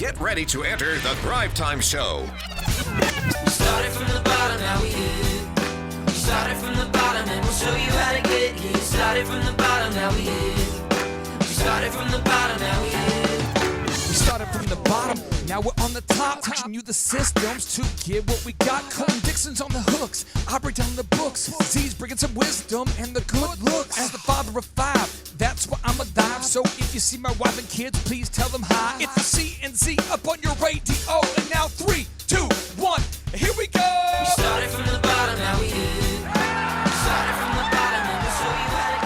Get ready to enter the Thrivetime Show. We started from the bottom, now we here. We started from the bottom and we'll show you how to get here. Started from the bottom, now we here. We started from the bottom, now we here. We started from the bottom, now we're on the top. Teaching you the systems to get what we got. Colton Dixon's on the hooks, I break down the books. Z's bringing some wisdom and the good looks. As the father of five, that's why I'm a dive. So if you see my wife and kids, please tell them hi. It's the C&Z up on your radio. And now 3, 2, 1, here we go. We started from the bottom, now we here. We started from the bottom and we'll show you how to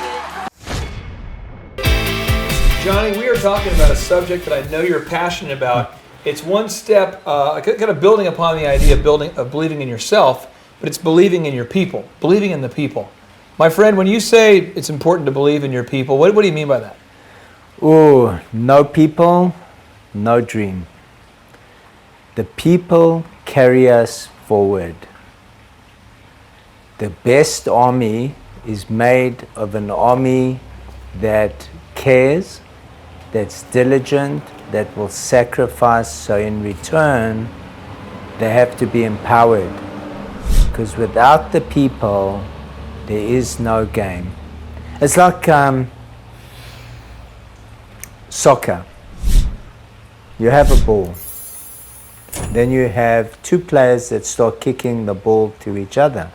get. Johnny, we are talking about a subject that I know you're passionate about. It's one step, kind of building upon the idea of believing in yourself, but it's believing in your people, believing in the people. My friend, when you say it's important to believe in your people, what do you mean by that? Oh, no people, no dream. The people carry us forward. The best army is made of an army that cares, that's diligent, that will sacrifice, so in return, they have to be empowered. Because without the people, there is no game. It's like soccer. You have a ball. Then you have two players that start kicking the ball to each other.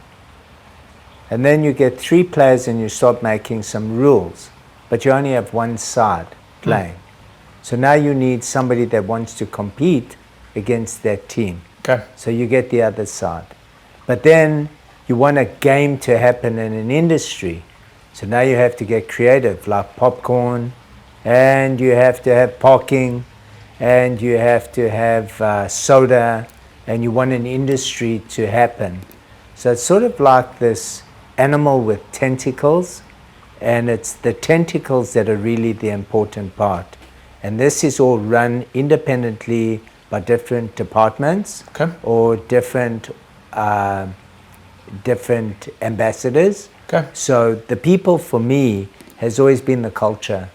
And then you get 3 players and you start making some rules. But you only have one side playing. So now you need somebody that wants to compete against that team. Okay. So you get the other side. But then you want a game to happen in an industry. So now you have to get creative, like popcorn, and you have to have parking, and you have to have soda, and you want an industry to happen. So it's sort of like this animal with tentacles, and it's the tentacles that are really the important part. And this is all run independently by different departments, okay, or different ambassadors. Okay. So the people for me has always been the culture,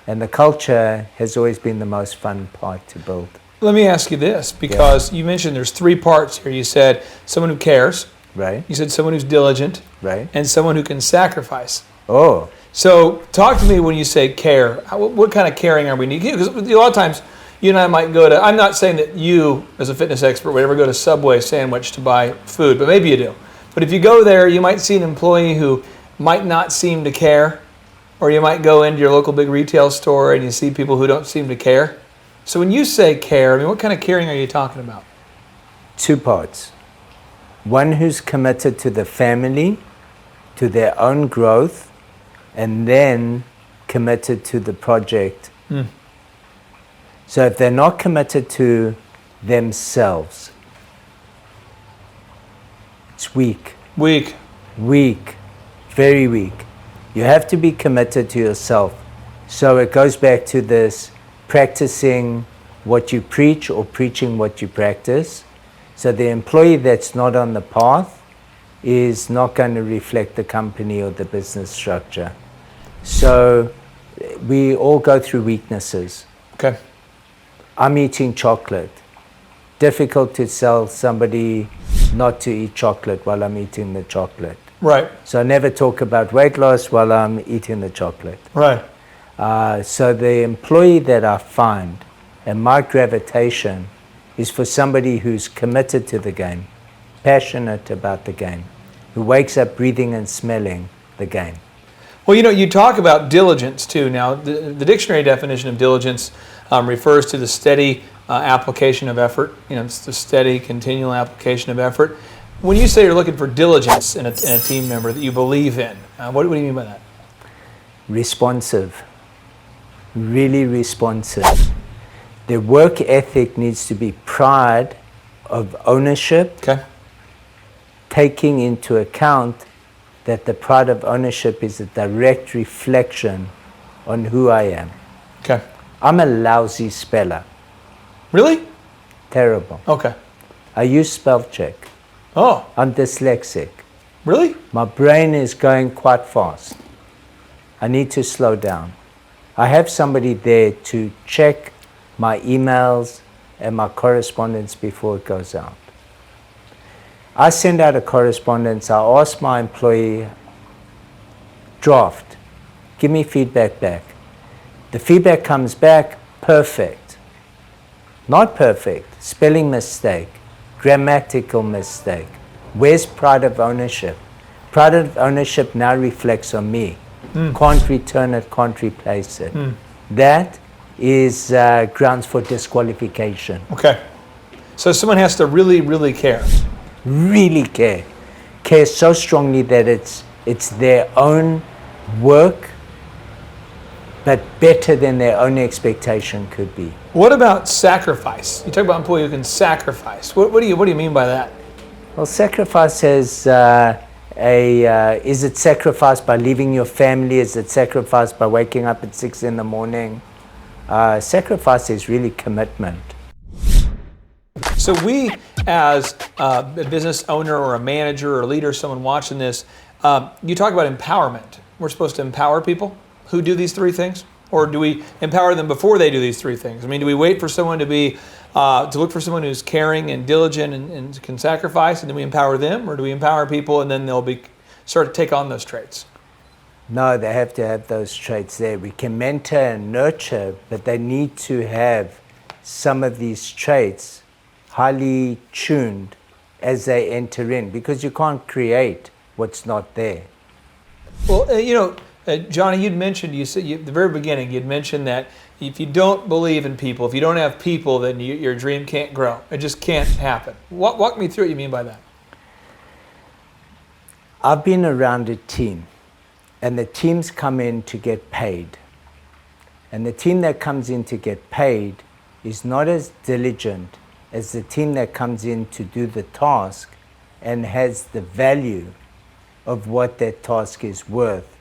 and the culture has always been the most fun part to build. Let me ask you this, because you mentioned there's 3 parts here. You said someone who cares, right? You said someone who's diligent, right? And someone who can sacrifice. Oh. So talk to me when you say care. What kind of caring are we needing? Because a lot of times you and I might go to, I'm not saying that you as a fitness expert would ever go to Subway sandwich to buy food, but maybe you do. But if you go there, you might see an employee who might not seem to care, or you might go into your local big retail store and you see people who don't seem to care. So when you say care, I mean, what kind of caring are you talking about? 2 parts. One who's committed to the family, to their own growth, and then committed to the project. So if they're not committed to themselves, it's weak. Weak. Weak. Very weak. You have to be committed to yourself. So it goes back to this practicing what you preach or preaching what you practice. So the employee that's not on the path is not going to reflect the company or the business structure. So we all go through weaknesses. Okay. I'm eating chocolate. Difficult to tell somebody not to eat chocolate while I'm eating the chocolate. Right. So I never talk about weight loss while I'm eating the chocolate. Right. So the employee that I find, and my gravitation, is for somebody who's committed to the game, passionate about the game, who wakes up breathing and smelling the game. Well, you know, you talk about diligence too. Now, the dictionary definition of diligence refers to the steady application of effort. You know, it's the steady, continual application of effort. When you say you're looking for diligence in a team member that you believe in, what do you mean by that? Responsive. Really responsive. Their work ethic needs to be pride of ownership, okay, taking into account that the pride of ownership is a direct reflection on who I am. Okay. I'm a lousy speller. Really? Terrible. Okay. I use spell check. Oh. I'm dyslexic. Really? My brain is going quite fast. I need to slow down. I have somebody there to check my emails, and my correspondence before it goes out. I send out a correspondence, I ask my employee, draft, give me feedback back. The feedback comes back, perfect. Not perfect, spelling mistake, grammatical mistake. Where's pride of ownership? Pride of ownership now reflects on me. Can't return it, can't replace it. That is grounds for disqualification. Okay. So someone has to really, really care. Really care so strongly that it's their own work, but better than their own expectation could be. What about sacrifice? You talk about employee who can sacrifice. What do you mean by that? Well, sacrifice is is it sacrifice by leaving your family? Is it sacrifice by waking up at 6 in the morning? Sacrifice is really commitment. So we, as a business owner or a manager or a leader, someone watching this, you talk about empowerment. We're supposed to empower people who do these three things? Or do we empower them before they do these three things? I mean, do we wait for someone to be, to look for someone who's caring and diligent and can sacrifice, and then we empower them? Or do we empower people and then they'll start to take on those traits? No, they have to have those traits there. We can mentor and nurture, but they need to have some of these traits highly tuned as they enter in, because you can't create what's not there. Well, Johnny, you'd mentioned, at the very beginning, you'd mentioned that if you don't believe in people, if you don't have people, then your dream can't grow. It just can't happen. Walk me through what you mean by that. I've been around a team, and the teams come in to get paid. And the team that comes in to get paid is not as diligent as the team that comes in to do the task and has the value of what that task is worth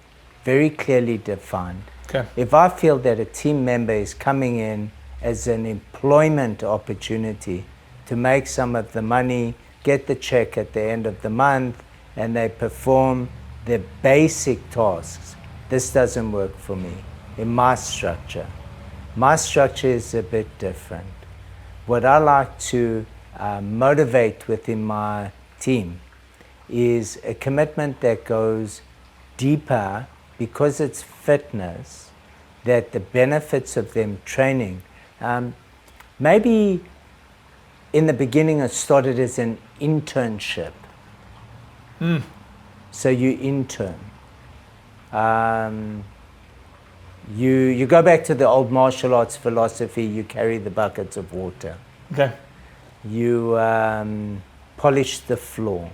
very clearly defined. Okay. If I feel that a team member is coming in as an employment opportunity to make some of the money, get the check at the end of the month, and they perform their basic tasks, this doesn't work for me in my structure. My structure is a bit different. What I like to motivate within my team is a commitment that goes deeper, because it's fitness, that the benefits of them training, maybe in the beginning it started as an internship. So you intern. You go back to the old martial arts philosophy, you carry the buckets of water. Okay. You polish the floor.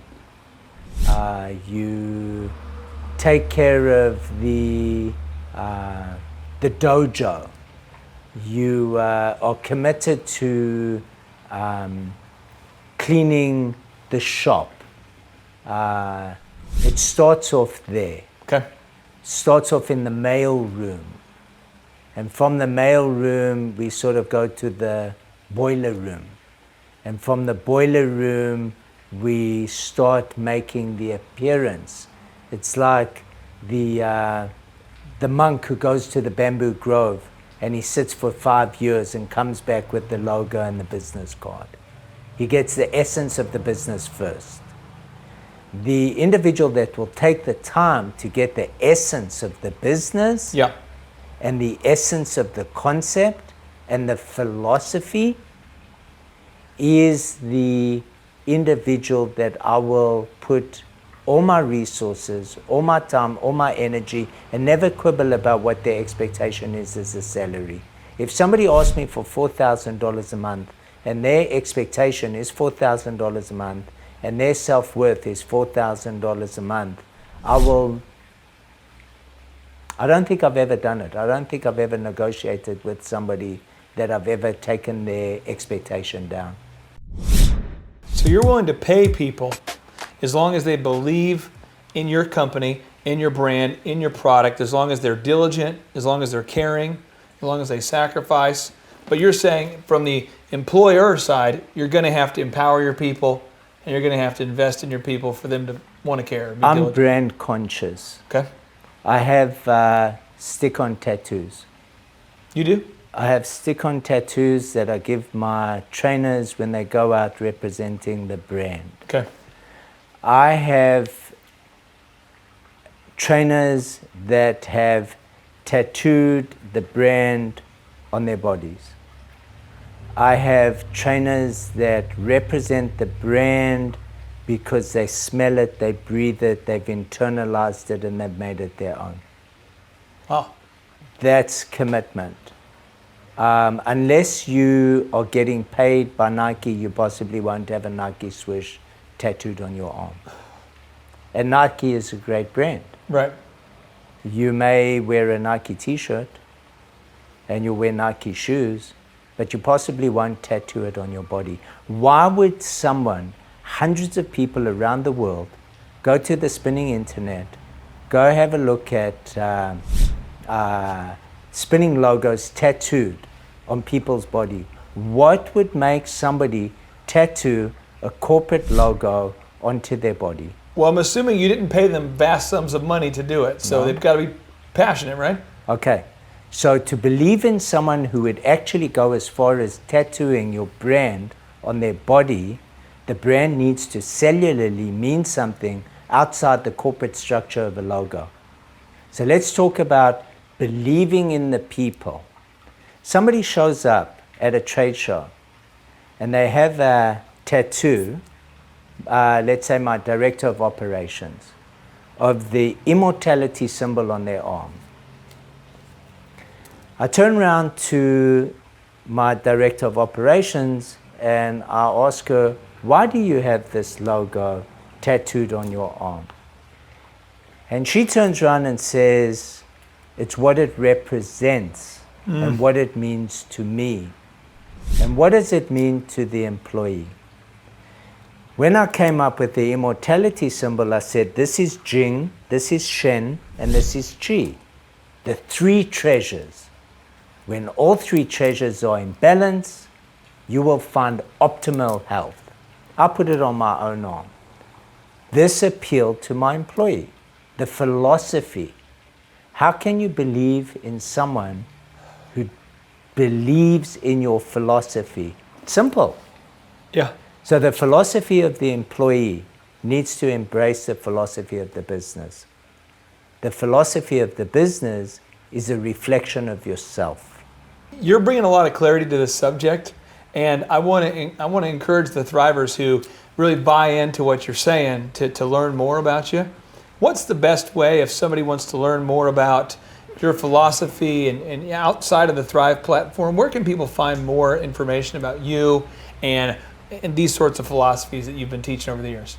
You take care of the dojo. You are committed to cleaning the shop. It starts off there. Okay. Starts off in the mail room. And from the mail room, we sort of go to the boiler room. And from the boiler room, we start making the appearance. It's like the monk who goes to the bamboo grove and he sits for 5 years and comes back with the logo and the business card. He gets the essence of the business first. The individual that will take the time to get the essence of the business and the essence of the concept and the philosophy is the individual that I will put all my resources, all my time, all my energy, and never quibble about what their expectation is as a salary. If somebody asks me for $4,000 a month and their expectation is $4,000 a month and their self-worth is $4,000 a month, I don't think I've ever done it. I don't think I've ever negotiated with somebody that I've ever taken their expectation down. So you're willing to pay people as long as they believe in your company, in your brand, in your product, as long as they're diligent, as long as they're caring, as long as they sacrifice. But you're saying from the employer side, you're going to have to empower your people and you're going to have to invest in your people for them to want to care. I'm diligent. brand conscious. Okay. I have stick-on tattoos. You do? I have stick-on tattoos that I give my trainers when they go out representing the brand. Okay. I have trainers that have tattooed the brand on their bodies. I have trainers that represent the brand because they smell it, they breathe it, they've internalized it, and they've made it their own. Oh, That's commitment. Unless you are getting paid by Nike, you possibly won't have a Nike swoosh tattooed on your arm. And Nike is a great brand. right. You may wear a Nike t-shirt and you'll wear Nike shoes, but you possibly won't tattoo it on your body. Why would someone, hundreds of people around the world, go to the spinning internet, go have a look at spinning logos tattooed on people's body? What would make somebody tattoo a corporate logo onto their body? Well, I'm assuming you didn't pay them vast sums of money to do it, so No. they've got to be passionate, right? Okay, so to believe in someone who would actually go as far as tattooing your brand on their body, the brand needs to cellularly mean something outside the corporate structure of a logo. So let's talk about believing in the people. Somebody shows up at a trade show and they have a tattoo, let's say my director of operations, of the immortality symbol on their arm. I turn around to my director of operations and I ask her, why do you have this logo tattooed on your arm? And she turns around and says, it's what it represents and what it means to me. And what does it mean to the employee? When I came up with the immortality symbol, I said, this is Jing, this is Shen, and this is Qi. The three treasures. When all three treasures are in balance, you will find optimal health. I put it on my own arm. This appealed to my employee. The philosophy. How can you believe in someone who believes in your philosophy? Simple. Yeah. So the philosophy of the employee needs to embrace the philosophy of the business. The philosophy of the business is a reflection of yourself. You're bringing a lot of clarity to this subject, and I want to encourage the Thrivers who really buy into what you're saying to learn more about you. What's the best way if somebody wants to learn more about your philosophy and outside of the Thrive platform? Where can people find more information about you and these sorts of philosophies that you've been teaching over the years?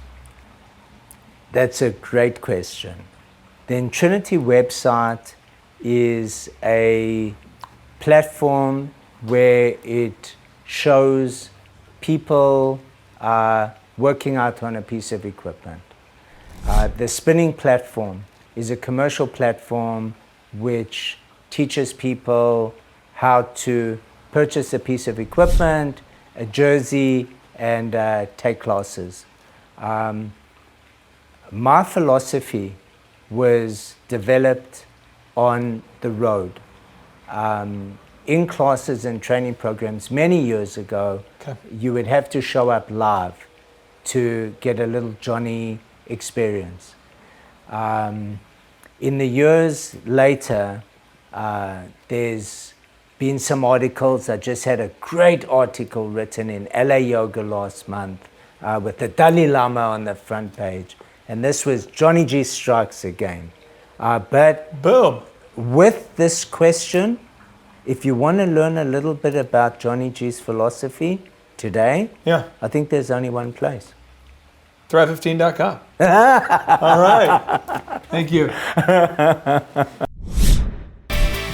That's a great question. The Trinity website is a platform where it shows people working out on a piece of equipment. The spinning platform is a commercial platform which teaches people how to purchase a piece of equipment, a jersey, and take classes. My philosophy was developed on the road. In classes and training programs many years ago, Okay. you would have to show up live to get a little Johnny experience. In the years later, there's been some articles. I just had a great article written in LA Yoga last month with the Dalai Lama on the front page. And this was Johnny G Strikes Again. But Boom. with this question, if you want to learn a little bit about Johnny G's philosophy today, Yeah. I think there's only one place. Thrive15.com. All right. Thank you.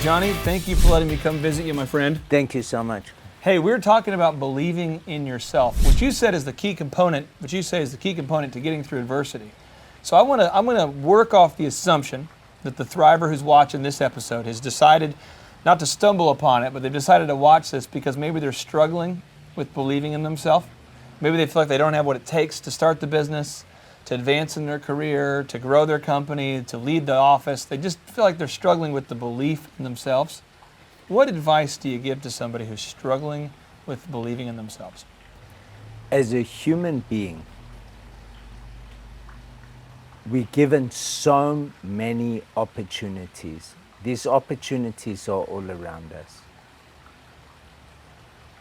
Johnny, thank you for letting me come visit you, my friend. Thank you so much. Hey, we were talking about believing in yourself, which you said is the key component, which you say is the key component to getting through adversity. So I'm gonna work off the assumption that the Thriver who's watching this episode has decided not to stumble upon it, but they've decided to watch this because maybe they're struggling with believing in themselves. Maybe they feel like they don't have what it takes to start the business, to advance in their career, to grow their company, to lead the office. They just feel like they're struggling with the belief in themselves. What advice do you give to somebody who's struggling with believing in themselves? As a human being, we're given so many opportunities. These opportunities are all around us.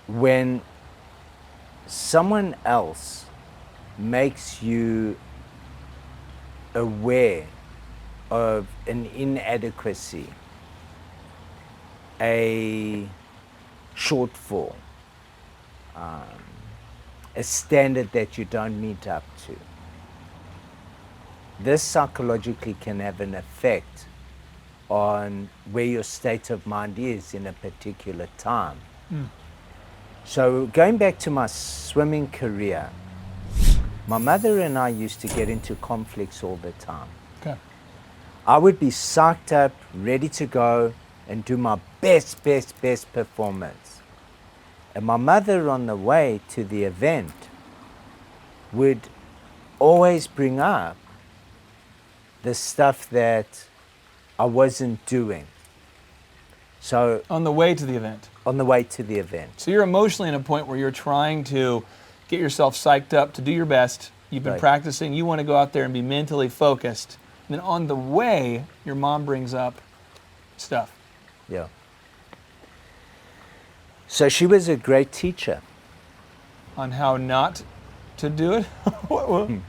When someone else makes you aware of an inadequacy, a shortfall, a standard that you don't meet up to, this psychologically can have an effect on where your state of mind is in a particular time. So going back to my swimming career, my mother and I used to get into conflicts all the time. Okay. I would be psyched up, ready to go and do my best performance. And my mother on the way to the event would always bring up the stuff that I wasn't doing. So On the way to the event. on the way to the event. So you're emotionally in a point where you're trying to get yourself psyched up to do your best. You've been Right. practicing. You want to go out there and be mentally focused. And then on the way, your mom brings up stuff. Yeah. So she was a great teacher. On how not to do it.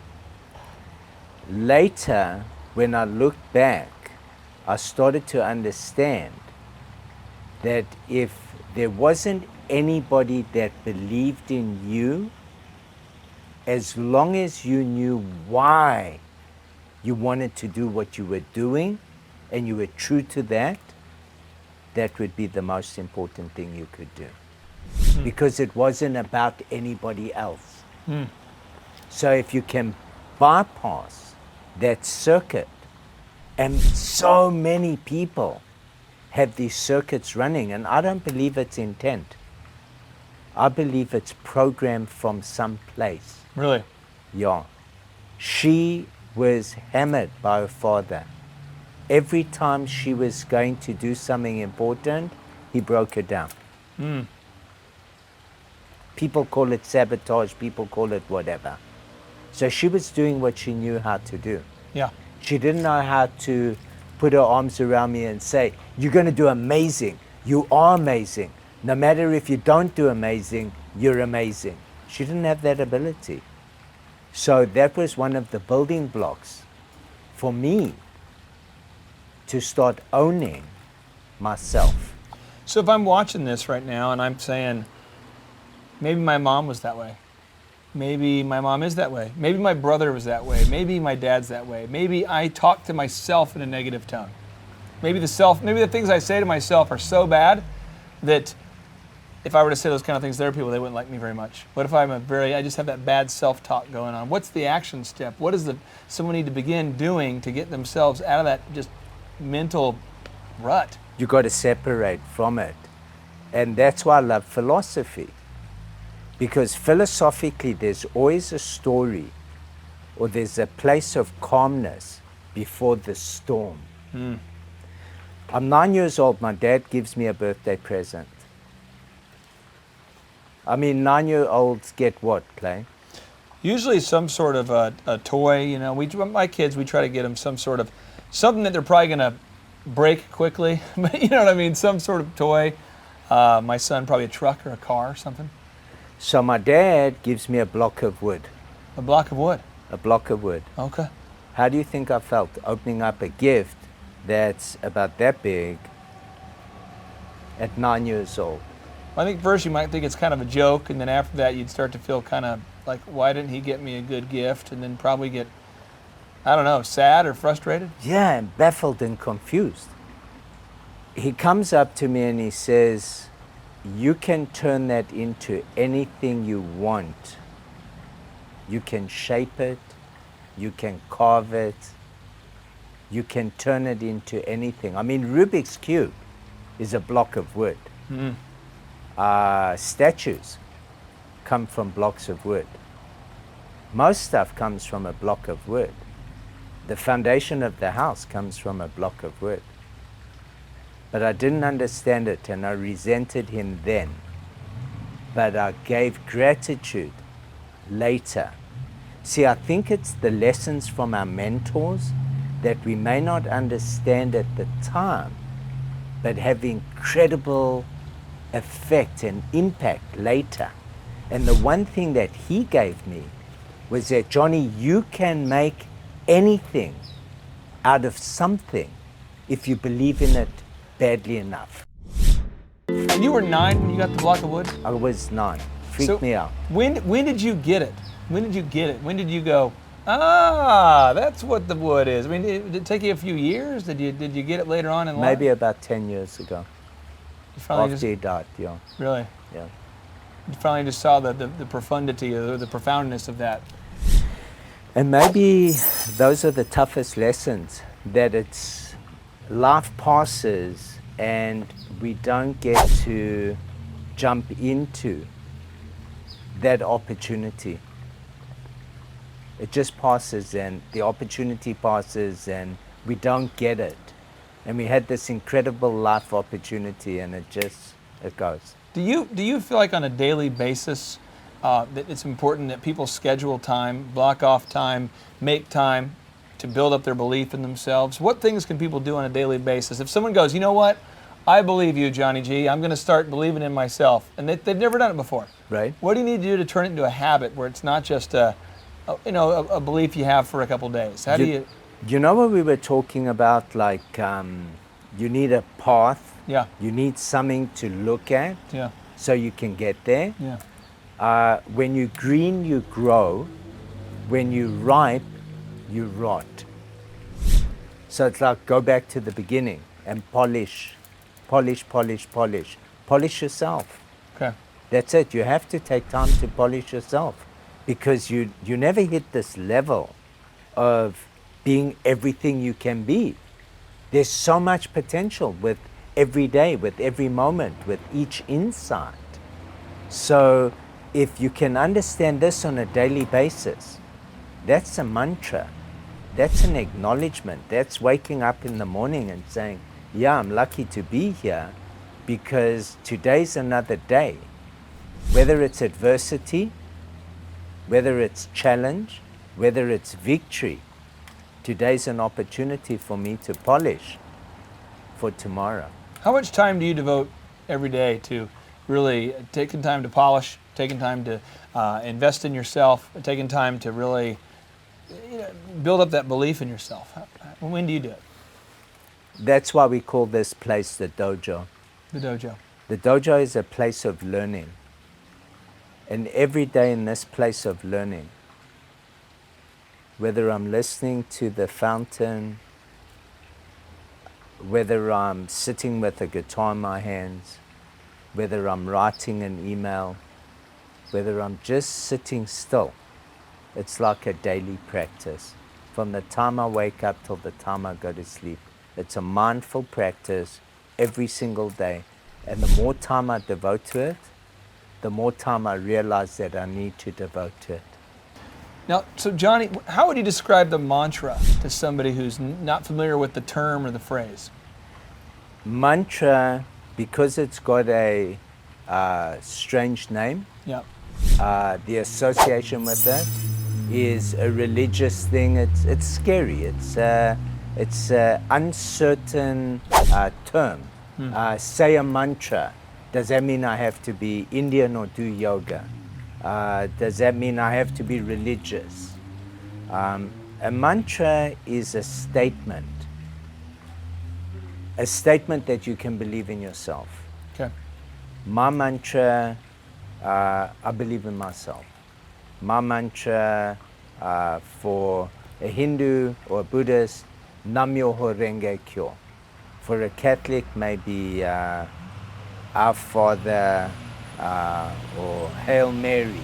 Later, when I looked back, I started to understand that if there wasn't anybody that believed in you, as long as you knew why you wanted to do what you were doing and you were true to that, that would be the most important thing you could do. Because it wasn't about anybody else. So if you can bypass that circuit, and so many people have these circuits running, and I don't believe it's intent. I believe it's programmed from some place. Really? Yeah. She was hammered by her father. Every time she was going to do something important, he broke her down. People call it sabotage, people call it whatever. So she was doing what she knew how to do. Yeah. She didn't know how to put her arms around me and say, you're going to do amazing. You are amazing. No matter if you don't do amazing, you're amazing. She didn't have that ability. So that was one of the building blocks for me to start owning myself. So if I'm watching this right now and I'm saying, maybe my mom was that way. Maybe my mom is that way. Maybe my brother was that way. Maybe my dad's that way. Maybe I talk to myself in a negative tone. Maybe the things I say to myself are so bad that if I were to say those kind of things to other people, they wouldn't like me very much. What if I just have that bad self-talk going on? What's the action step? What does someone need to begin doing to get themselves out of that just mental rut? You got to separate from it. And that's why I love philosophy. Because philosophically, there's always a story or there's a place of calmness before the storm. I'm 9 years old. My dad gives me a birthday present. I mean, 9-year-olds get what, Clay? Usually some sort of a toy, you know. My kids, we try to get them some sort of, something that they're probably going to break quickly. But you know what I mean? Some sort of toy. My son, probably a truck or a car or something. So my dad gives me a block of wood. A block of wood. A block of wood. Okay. How do you think I felt opening up a gift that's about that big at 9 years old? I think first you might think it's kind of a joke, and then after that you'd start to feel kind of like, why didn't he get me a good gift? And then probably get, I don't know, sad or frustrated. Yeah, and baffled and confused. He comes up to me and he says, you can turn that into anything you want. You can shape it, you can carve it, you can turn it into anything. I mean, Rubik's Cube is a block of wood. Statues come from blocks of wood. Most stuff comes from a block of wood. The foundation of the house comes from a block of wood. but I didn't understand it and I resented him then. But I gave gratitude later. See, I think it's the lessons from our mentors that we may not understand at the time, but have incredible effect and impact later. And the one thing that he gave me was that, Johnny, you can make anything out of something if you believe in it badly enough. And you were 9 when you got the block of wood? I was 9. Freaked me out. When did you get it? When did you get it? When did you go, ah, that's what the wood is? I mean, did it take you a few years? Did you get it later on in life? Maybe about 10 years ago. You finally After he died, yeah. Really? Yeah. You finally just saw the profundity or the profoundness of that. And maybe those are the toughest lessons, that it's life passes and we don't get to jump into that opportunity. It just passes and the opportunity passes and we don't get it. And we had this incredible life opportunity and it goes. Do you feel like on a daily basis that it's important that people schedule time, block off time, make time to build up their belief in themselves? What things can people do on a daily basis? If someone goes, you know what, I believe you, Johnny G, I'm going to start believing in myself, and they've never done it before. Right. What do you need to do to turn it into a habit where it's not just a belief you have for a couple days? How do you? You know what we were talking about, like you need a path. Yeah. You need something to look at. Yeah. So you can get there. Yeah. When you're green, you grow. When you're ripe, you rot. So it's like go back to the beginning and polish yourself. Okay. That's it. You have to take time to polish yourself because you never hit this level of being everything you can be. There's so much potential with every day, with every moment, with each insight. So if you can understand this on a daily basis, that's a mantra. That's an acknowledgement. That's waking up in the morning and saying, yeah, I'm lucky to be here because today's another day. Whether it's adversity, whether it's challenge, whether it's victory, today's an opportunity for me to polish for tomorrow. How much time do you devote every day to really taking time to polish, taking time to invest in yourself, taking time to really build up that belief in yourself? When do you do it? That's why we call this place the dojo. The dojo. The dojo is a place of learning. And every day in this place of learning, whether I'm listening to the fountain, whether I'm sitting with a guitar in my hands, whether I'm writing an email, whether I'm just sitting still, it's like a daily practice. From the time I wake up till the time I go to sleep, it's a mindful practice every single day. And the more time I devote to it, the more time I realize that I need to devote to it. Now, so Johnny, how would you describe the mantra to somebody who's not familiar with the term or the phrase? Mantra, because it's got a strange name, Yeah. the association with it is a religious thing. It's scary. It's an uncertain term. Say a mantra. Does that mean I have to be Indian or do yoga? Does that mean I have to be religious? A mantra is a statement that you can believe in yourself. Okay. My mantra, I believe in myself. My mantra for a Hindu or a Buddhist, Nam Myoho Renge Kyo. For a Catholic, maybe Our Father or Hail Mary.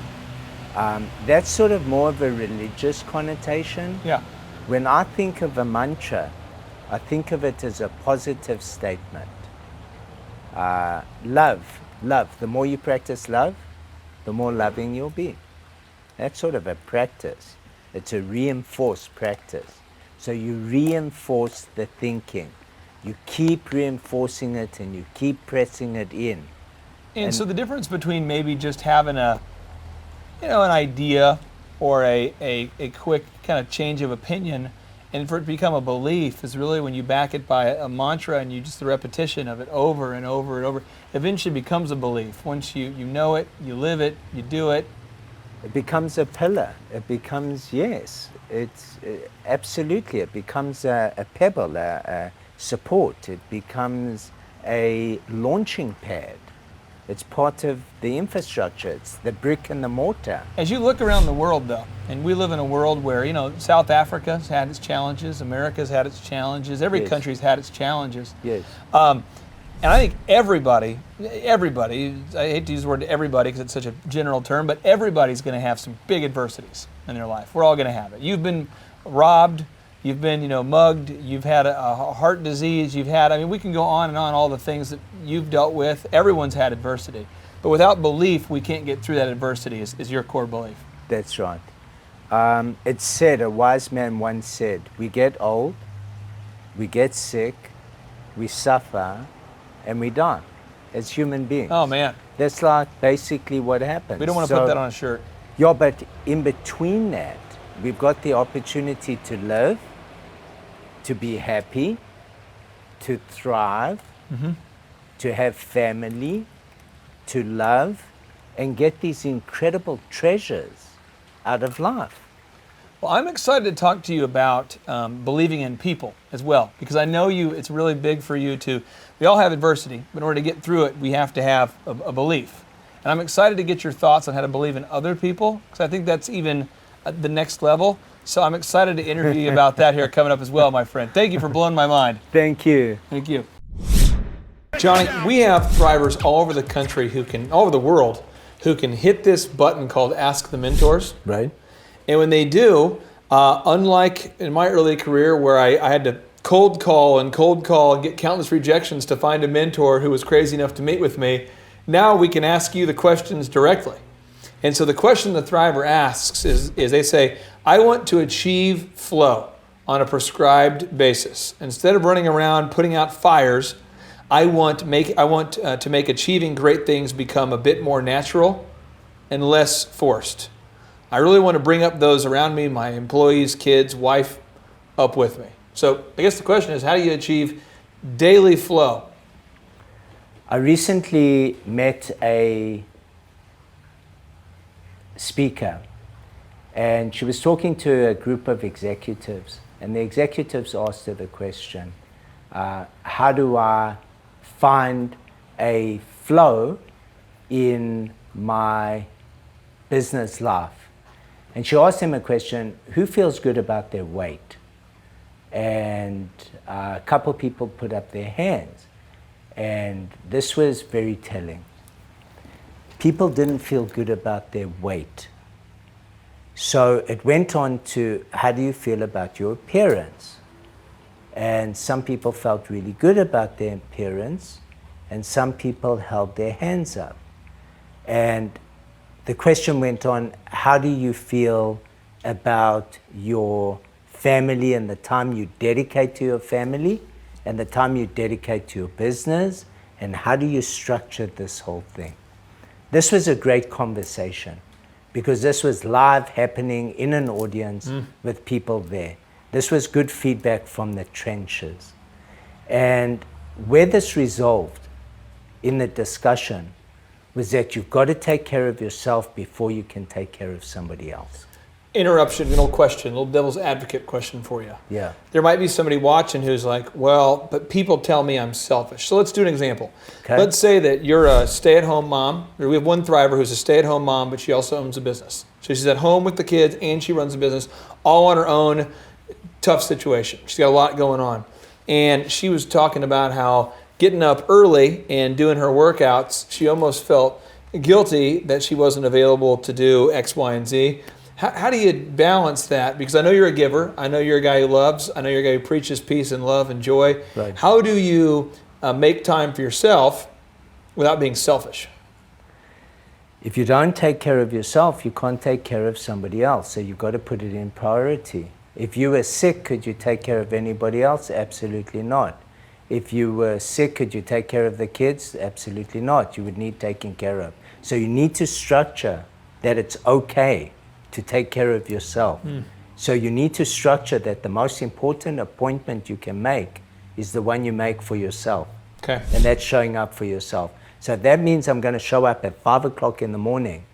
That's sort of more of a religious connotation. Yeah. When I think of a mantra, I think of it as a positive statement. Love. The more you practice love, the more loving you'll be. That's sort of a practice. It's a reinforced practice. So you reinforce the thinking. You keep reinforcing it and you keep pressing it in. And so the difference between maybe just having an idea or a quick kind of change of opinion and for it to become a belief is really when you back it by a mantra and you just the repetition of it over and over and over, eventually becomes a belief. Once you know it, you live it, you do it. It becomes a pillar. It becomes, absolutely, it becomes a pebble, a support. It becomes a launching pad. It's part of the infrastructure. It's the brick and the mortar. As you look around the world, though, and we live in a world where, South Africa's had its challenges, America's had its challenges, every Yes. country's had its challenges. Yes. And I think everybody, I hate to use the word everybody because it's such a general term, but everybody's going to have some big adversities in their life. We're all going to have it. You've been robbed, you've been, mugged, you've had a heart disease, we can go on and on, all the things that you've dealt with. Everyone's had adversity. But without belief, we can't get through that adversity, is your core belief. That's right. It's said, a wise man once said, we get old, we get sick, we suffer, and we die as human beings. Oh, man. That's like basically what happens. We don't want to put that on a shirt. Yeah, but in between that, we've got the opportunity to live, to be happy, to thrive, to have family, to love, and get these incredible treasures out of life. Well, I'm excited to talk to you about believing in people as well, because I know it's really big for you we all have adversity, but in order to get through it, we have to have a belief. And I'm excited to get your thoughts on how to believe in other people, because I think that's even the next level. So I'm excited to interview you about that here coming up as well, my friend. Thank you for blowing my mind. Thank you. Thank you. Johnny, we have thrivers all over the country all over the world, who can hit this button called Ask the Mentors. Right. And when they do, unlike in my early career where I had to cold call and get countless rejections to find a mentor who was crazy enough to meet with me, now we can ask you the questions directly. And so the question the Thriver asks is they say, I want to achieve flow on a prescribed basis. Instead of running around putting out fires, I want to make achieving great things become a bit more natural and less forced. I really want to bring up those around me, my employees, kids, wife, up with me. So I guess the question is, how do you achieve daily flow? I recently met a speaker, and she was talking to a group of executives, and the executives asked her the question, how do I find a flow in my business life? And she asked him a question, who feels good about their weight? And a couple people put up their hands. And this was very telling. People didn't feel good about their weight. So it went on to, how do you feel about your appearance? And some people felt really good about their appearance, and some people held their hands up. And the question went on, how do you feel about your family and the time you dedicate to your family and the time you dedicate to your business, and how do you structure this whole thing? This was a great conversation because this was live happening in an audience with people there. This was good feedback from the trenches. And where this resolved in the discussion was that you've got to take care of yourself before you can take care of somebody else. Interruption, little question, little devil's advocate question for you. Yeah. There might be somebody watching who's like, well, but people tell me I'm selfish. So let's do an example. Okay. Let's say that you're a stay-at-home mom. Or we have one Thriver who's a stay-at-home mom, but she also owns a business. So she's at home with the kids and she runs a business all on her own. Tough situation. She's got a lot going on. And she was talking about how getting up early and doing her workouts, she almost felt guilty that she wasn't available to do X, Y, and Z. How do you balance that? Because I know you're a giver. I know you're a guy who loves. I know you're a guy who preaches peace and love and joy. Right. How do you make time for yourself without being selfish? If you don't take care of yourself, you can't take care of somebody else. So you've got to put it in priority. If you were sick, could you take care of anybody else? Absolutely not. If you were sick, could you take care of the kids? Absolutely not. You would need taking care of. So you need to structure that it's okay to take care of yourself. So you need to structure that the most important appointment you can make is the one you make for yourself. Okay. And that's showing up for yourself. So that means I'm going to show up at 5 o'clock in the morning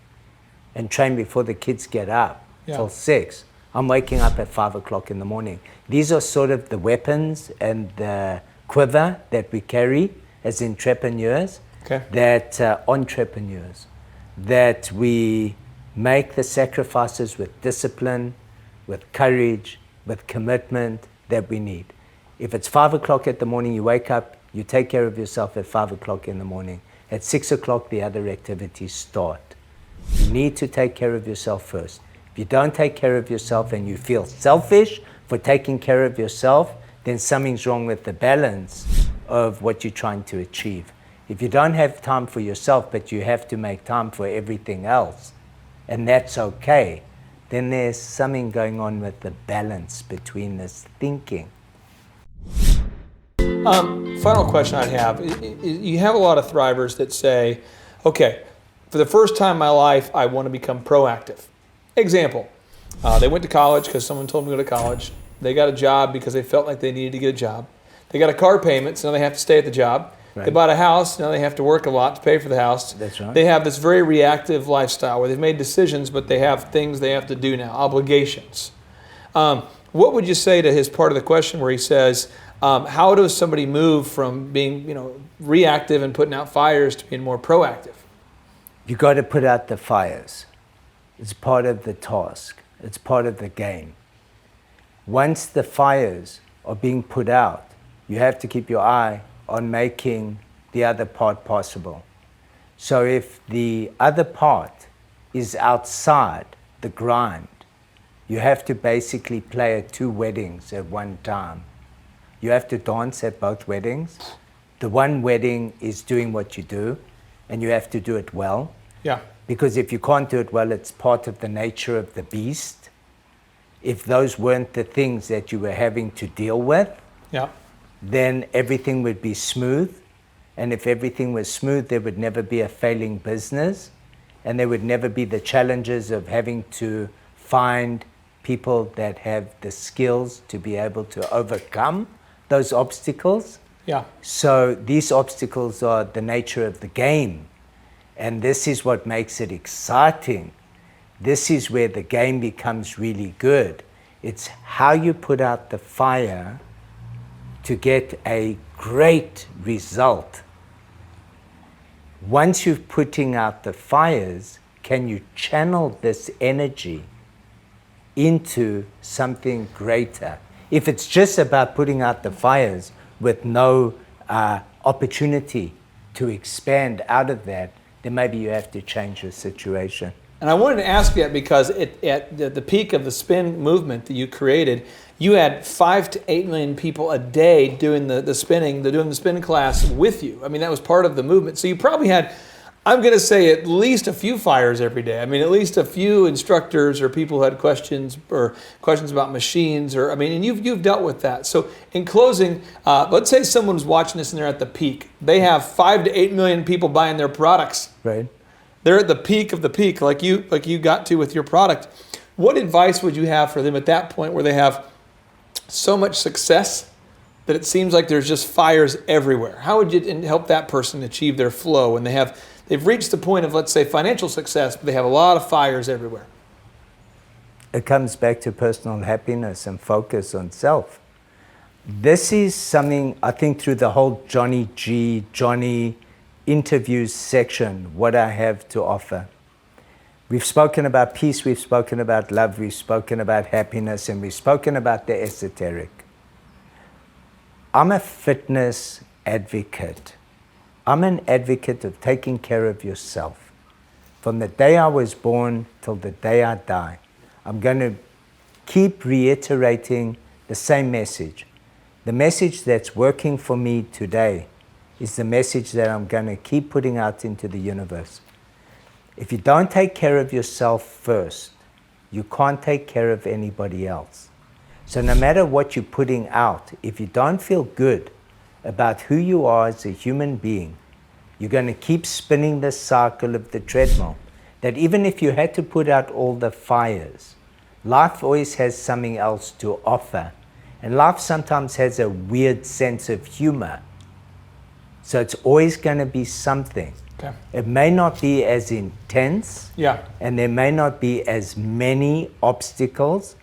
and train before the kids get up till 6. I'm waking up at 5 o'clock in the morning. These are sort of the weapons and the quiver that we carry as entrepreneurs, that entrepreneurs, that we make the sacrifices with discipline, with courage, with commitment that we need. If it's 5 o'clock in the morning, you wake up, you take care of yourself at 5 o'clock in the morning. At 6 o'clock, the other activities start. You need to take care of yourself first. If you don't take care of yourself and you feel selfish for taking care of yourself, then something's wrong with the balance of what you're trying to achieve. If you don't have time for yourself, but you have to make time for everything else, and that's okay, then there's something going on with the balance between this thinking. Final question I'd have. You have a lot of thrivers that say, okay, for the first time in my life, I want to become proactive. Example, they went to college because someone told them to go to college. They got a job because they felt like they needed to get a job. They got a car payment, so now they have to stay at the job. Right. They bought a house, now they have to work a lot to pay for the house. That's right. They have this very reactive lifestyle where they've made decisions, but they have things they have to do now, obligations. What would you say to his part of the question where he says, how does somebody move from being reactive and putting out fires to being more proactive? You got to put out the fires. It's part of the task. It's part of the game. Once the fires are being put out, you have to keep your eye on making the other part possible. So if the other part is outside the grind, you have to basically play at 2 weddings at one time. You have to dance at both weddings. The one wedding is doing what you do, and you have to do it well. Yeah. Because if you can't do it well, it's part of the nature of the beast. If those weren't the things that you were having to deal with, then everything would be smooth. And if everything was smooth, there would never be a failing business. And there would never be the challenges of having to find people that have the skills to be able to overcome those obstacles. Yeah. So these obstacles are the nature of the game. And this is what makes it exciting. This is where the game becomes really good. It's how you put out the fire to get a great result. Once you're putting out the fires, can you channel this energy into something greater? If it's just about putting out the fires with no opportunity to expand out of that, then maybe you have to change your situation. And I wanted to ask that because at the peak of the spin movement that you created, you had 5 to 8 million people a day doing the spinning, doing the spin class with you. I mean, that was part of the movement. So you probably had, I'm going to say, at least a few fires every day. I mean, at least a few instructors or people who had questions about machines, and you've dealt with that. So in closing, let's say someone's watching this and they're at the peak. They have 5 to 8 million people buying their products. Right. They're at the peak of the peak, like you got to with your product. What advice would you have for them at that point where they have so much success that it seems like there's just fires everywhere? How would you help that person achieve their flow when they've reached the point of, let's say, financial success, but they have a lot of fires everywhere? It comes back to personal happiness and focus on self. This is something I think through the whole Johnny interviews section, what I have to offer. We've spoken about peace, we've spoken about love, we've spoken about happiness, and we've spoken about the esoteric. I'm a fitness advocate. I'm an advocate of taking care of yourself. From the day I was born till the day I die, I'm going to keep reiterating the same message. The message that's working for me today is the message that I'm going to keep putting out into the universe. If you don't take care of yourself first, you can't take care of anybody else. So no matter what you're putting out, if you don't feel good about who you are as a human being, you're going to keep spinning this cycle of the treadmill. That even if you had to put out all the fires, life always has something else to offer. And life sometimes has a weird sense of humor. So it's always going to be something. Okay. It may not be as intense, Yeah. and there may not be as many obstacles,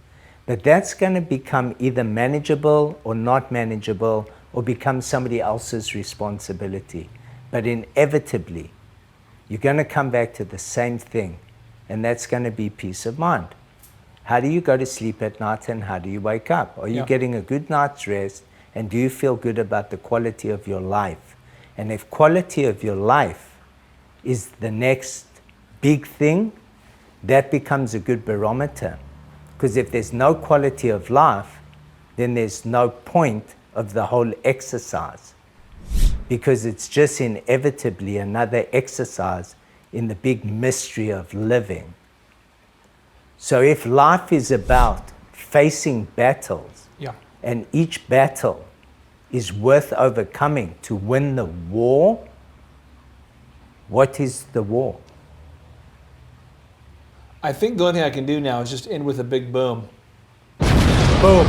but that's going to become either manageable or not manageable, or become somebody else's responsibility. But inevitably, you're going to come back to the same thing, and that's going to be peace of mind. How do you go to sleep at night, and how do you wake up? Are you getting a good night's rest, and do you feel good about the quality of your life? And if quality of your life is the next big thing, that becomes a good barometer. Because if there's no quality of life, then there's no point of the whole exercise. Because it's just inevitably another exercise in the big mystery of living. So if life is about facing battles, and each battle is worth overcoming to win the war, what is the war? I think the only thing I can do now is just end with a big boom. Boom.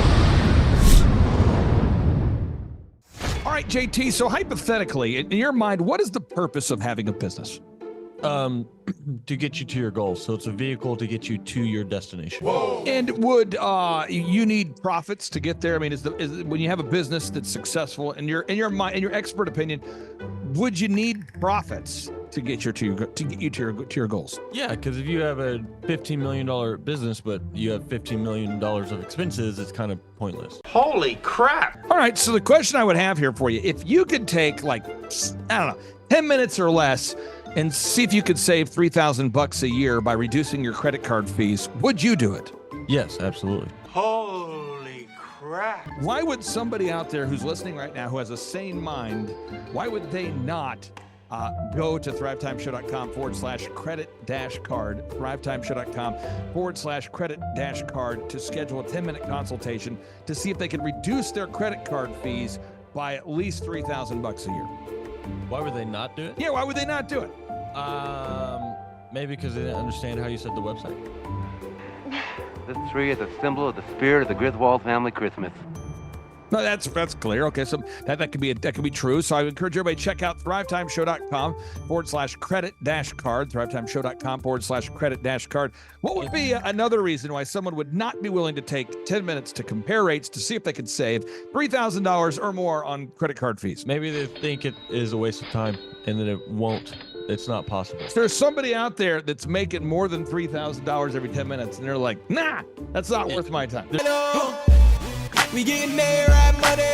All right, JT, so hypothetically, in your mind, what is the purpose of having a business? To get you to your goals. So it's a vehicle to get you to your destination. And would you need profits to get there? I mean, is when you have a business that's successful, in your mind, in your expert opinion, would you need profits to get you to your goals? Yeah, because if you have a $15 million business, but you have $15 million of expenses, it's kind of pointless. Holy crap! All right, so the question I would have here for you, if you could take, like, I don't know, 10 minutes or less and see if you could save $3,000 a year by reducing your credit card fees, would you do it? Yes, absolutely. Holy crap! Why would somebody out there who's listening right now who has a sane mind, why would they not go to thrivetimeshow.com/credit-card, thrivetimeshow.com/credit-card to schedule a 10-minute consultation to see if they can reduce their credit card fees by at least $3,000 a year. Why would they not do it? Yeah, why would they not do it? Maybe because they didn't understand how you said the website. This tree is a symbol of the spirit of the Griswold family Christmas. No, that's clear. Okay, so that could be true. So I would encourage everybody to check out thrivetimeshow.com/credit-card, thrivetimeshow.com/credit-card. What would be another reason why someone would not be willing to take 10 minutes to compare rates to see if they could save $3,000 or more on credit card fees? Maybe they think it is a waste of time and that it won't. It's not possible. If there's somebody out there that's making more than $3,000 every 10 minutes and they're like, nah, that's not worth my time. We getting there, right money.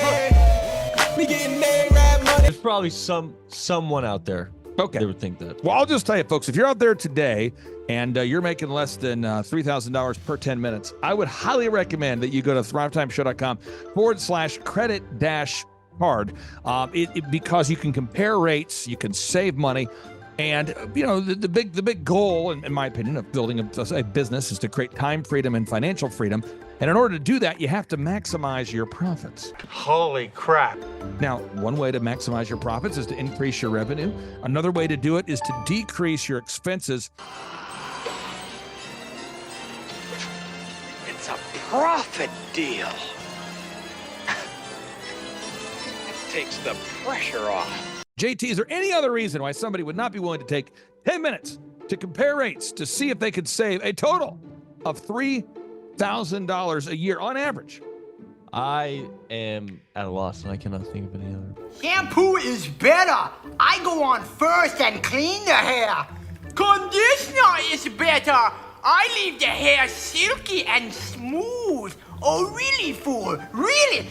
We getting there, right money. There's probably someone out there that would think that. Well, I'll just tell you, folks, if you're out there today and you're making less than $3,000 per 10 minutes, I would highly recommend that you go to thrivetimeshow.com/credit-card because you can compare rates, you can save money. And, you know, the big goal, in my opinion, of building a business is to create time freedom and financial freedom. And in order to do that, you have to maximize your profits. Holy crap! Now, one way to maximize your profits is to increase your revenue. Another way to do it is to decrease your expenses. It's a profit deal. It takes the pressure off. JT, is there any other reason why somebody would not be willing to take 10 minutes to compare rates to see if they could save a total of $3,000 a year on average? I am at a loss and I cannot think of any other. Shampoo is better. I go on first and clean the hair. Conditioner is better. I leave the hair silky and smooth. Oh, really, fool? Really?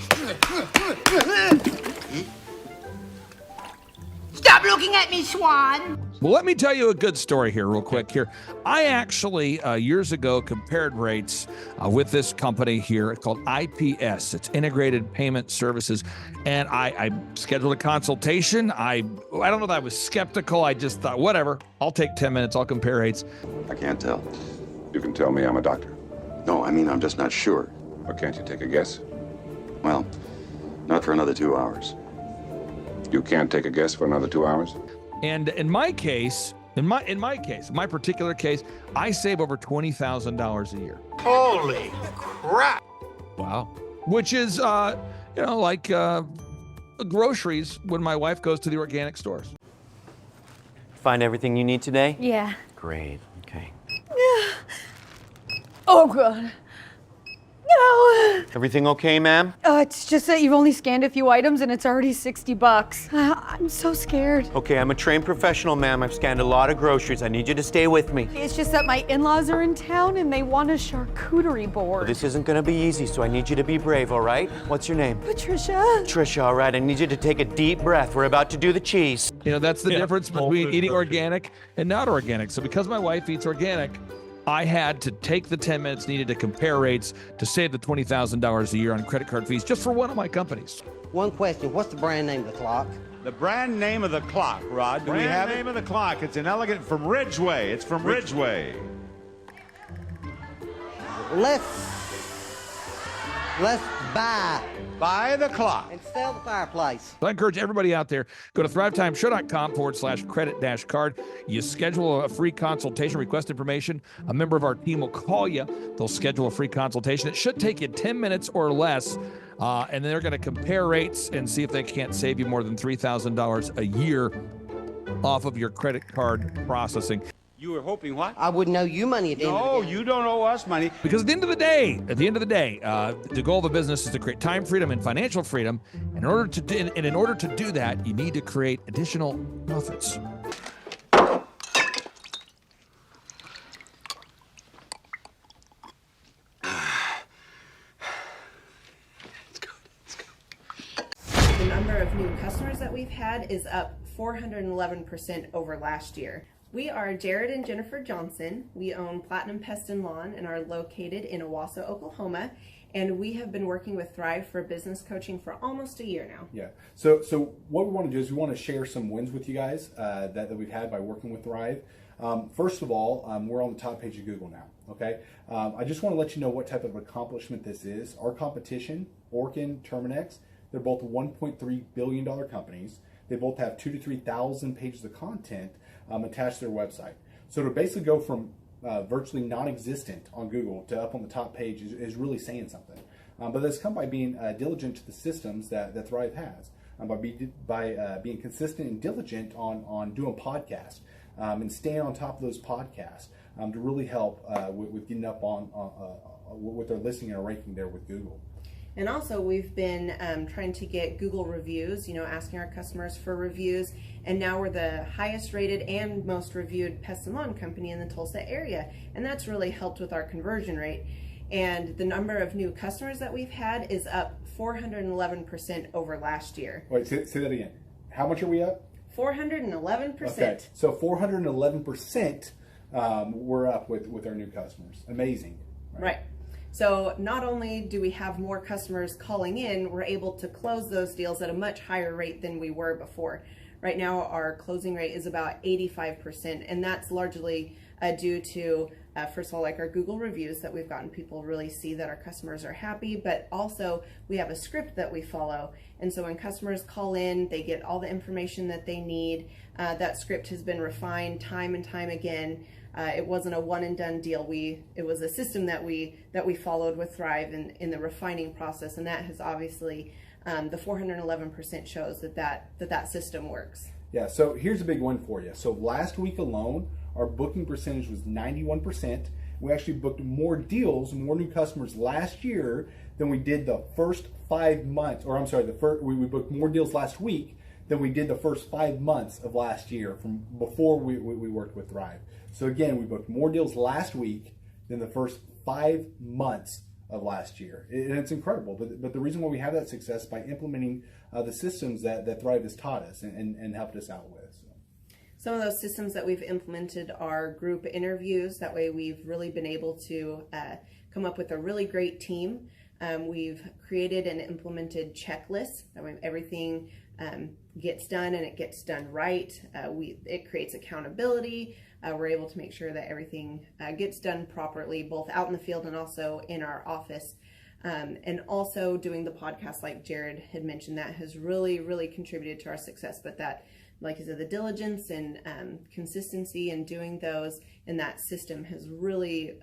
Stop looking at me, Swan. Well, let me tell you a good story here real quick here. I actually, years ago, compared rates with this company here called IPS. It's Integrated Payment Services. And I scheduled a consultation. I don't know that I was skeptical. I just thought, whatever, I'll take 10 minutes. I'll compare rates. I can't tell. You can tell me I'm a doctor. No, I mean, I'm just not sure. Or can't you take a guess? Well, not for another 2 hours. You can't take a guess for another 2 hours? And in my case, in my particular case, I save over $20,000 a year. Holy crap! Wow. Which is, like groceries when my wife goes to the organic stores. Find everything you need today? Yeah. Great. Okay. Oh, God. No. Everything okay, ma'am? It's just that you've only scanned a few items and it's already $60. I'm so scared. Okay, I'm a trained professional, ma'am. I've scanned a lot of groceries. I need you to stay with me. It's just that my in-laws are in town and they want a charcuterie board. Well, this isn't gonna be easy, so I need you to be brave, all right? What's your name? Patricia. Trisha, all right. I need you to take a deep breath. We're about to do the cheese. That's the difference between eating organic and not organic. So because my wife eats organic, I had to take the 10 minutes needed to compare rates to save the $20,000 a year on credit card fees just for one of my companies. One question, what's the brand name of the clock? The brand name of the clock, Rod. Do we have it? Name of the clock. It's an elegant from Ridgeway. It's from Ridgeway. Let's buy the clock and sell the fireplace. So I encourage everybody out there, go to thrivetimeshow.com/credit-card. You schedule a free consultation, request information. A member of our team will call you. They'll schedule a free consultation. It should take you 10 minutes or less. And then they're going to compare rates and see if they can't save you more than $3,000 a year off of your credit card processing. You were hoping what? I wouldn't owe you money at the end of the day. No, you don't owe us money. Because at the end of the day, the goal of a business is to create time freedom and financial freedom. In order to do that, you need to create additional profits. The number of new customers that we've had is up 411% over last year. We are Jared and Jennifer Johnson. We own Platinum Pest and Lawn and are located in Owasso, Oklahoma. And we have been working with Thrive for business coaching for almost a year now. Yeah. So what we want to do is we want to share some wins with you guys that we've had by working with Thrive. First of all, we're on the top page of Google now. Okay. I just want to let you know what type of accomplishment this is. Our competition, Orkin, Terminex, they're both $1.3 billion companies. They both have 2,000 to 3,000 pages of content attached to their website. So to basically go from virtually non-existent on Google to up on the top page is really saying something. But that's come by being diligent to the systems that Thrive has, by being consistent and diligent on doing podcasts and staying on top of those podcasts to really help with getting up on with their listing and ranking there with Google. And also we've been trying to get Google reviews, asking our customers for reviews. And now we're the highest rated and most reviewed pest and lawn company in the Tulsa area. And that's really helped with our conversion rate. And the number of new customers that we've had is up 411% over last year. Wait, say that again. How much are we up? 411%. Okay, so 411% we're up with our new customers. Amazing. Right. So not only do we have more customers calling in, we're able to close those deals at a much higher rate than we were before. Right now, our closing rate is about 85%, and that's largely due to, first of all, like our Google reviews that we've gotten people really see that our customers are happy, but also we have a script that we follow. And so when customers call in, they get all the information that they need. That script has been refined time and time again. It wasn't a one and done deal. It was a system that we followed with Thrive in the refining process, and that has obviously the 411% shows that system works. Yeah. So here's a big one for you. So last week alone, our booking percentage was 91%. We actually booked more deals, more new customers last year than we did the first 5 months. Or I'm sorry, we booked more deals last week than we did the first 5 months of last year from before we worked with Thrive. So again, we booked more deals last week than the first 5 months of last year. And it's incredible. But the reason why we have that success is by implementing the systems that Thrive has taught us and helped us out with. Some of those systems that we've implemented are group interviews. That way we've really been able to come up with a really great team. We've created and implemented checklists. That way everything gets done and it gets done right. It creates accountability. We're able to make sure that everything gets done properly, both out in the field and also in our office. And also doing the podcast, like Jared had mentioned, that has really, really contributed to our success. But that, like I said, the diligence and consistency in doing those and that system has really,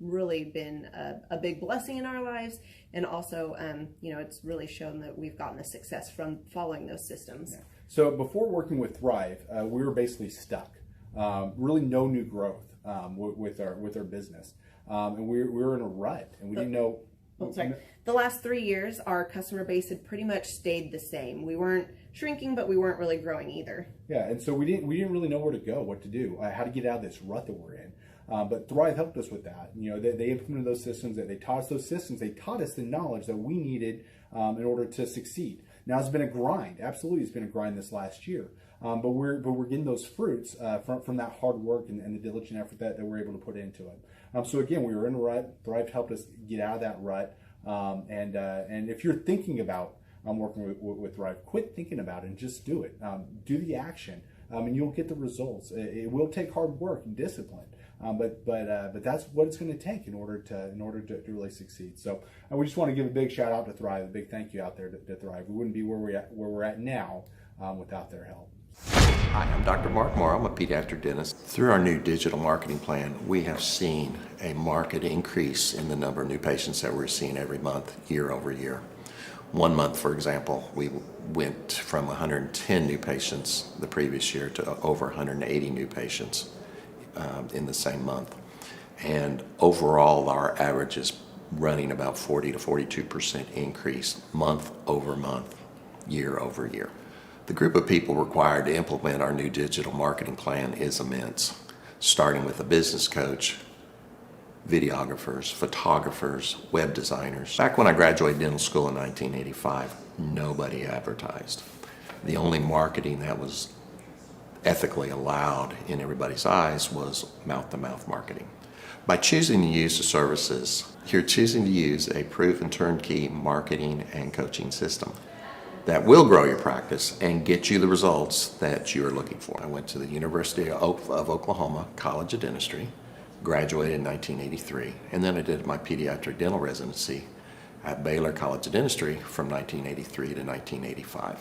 really been a big blessing in our lives. And also, it's really shown that we've gotten the success from following those systems. Yeah. So before working with Thrive, we were basically stuck. Really no new growth with our business. And we were in a rut, and we didn't know. The last 3 years, our customer base had pretty much stayed the same. We weren't shrinking, but we weren't really growing either. Yeah, and so we didn't really know where to go, what to do, how to get out of this rut that we're in. But Thrive helped us with that. They implemented those systems. They taught us those systems. They taught us the knowledge that we needed in order to succeed. Now it's been a grind. Absolutely, it's been a grind this last year. But we're getting those fruits from that hard work and the diligent effort that we're able to put into it. So again, we were in a rut. Thrive helped us get out of that rut. And if you're thinking about working with Thrive, quit thinking about it and just do it. Do the action, and you'll get the results. It will take hard work and discipline, but that's what it's going to take in order to really succeed. So we just want to give a big shout out to Thrive, a big thank you out there to Thrive. We wouldn't be where we're at now without their help. Hi, I'm Dr. Mark Moore. I'm a pediatric dentist. Through our new digital marketing plan, we have seen a marked increase in the number of new patients that we're seeing every month, year over year. One month, for example, we went from 110 new patients the previous year to over 180 new patients in the same month. And overall, our average is running about 40 to 42% increase month over month, year over year. The group of people required to implement our new digital marketing plan is immense, starting with a business coach, videographers, photographers, web designers. Back when I graduated dental school in 1985, nobody advertised. The only marketing that was ethically allowed in everybody's eyes was mouth-to-mouth marketing. By choosing to use the services, you're choosing to use a proven turnkey marketing and coaching system that will grow your practice and get you the results that you're looking for. I went to the University of Oklahoma College of Dentistry, graduated in 1983, and then I did my pediatric dental residency at Baylor College of Dentistry from 1983 to 1985.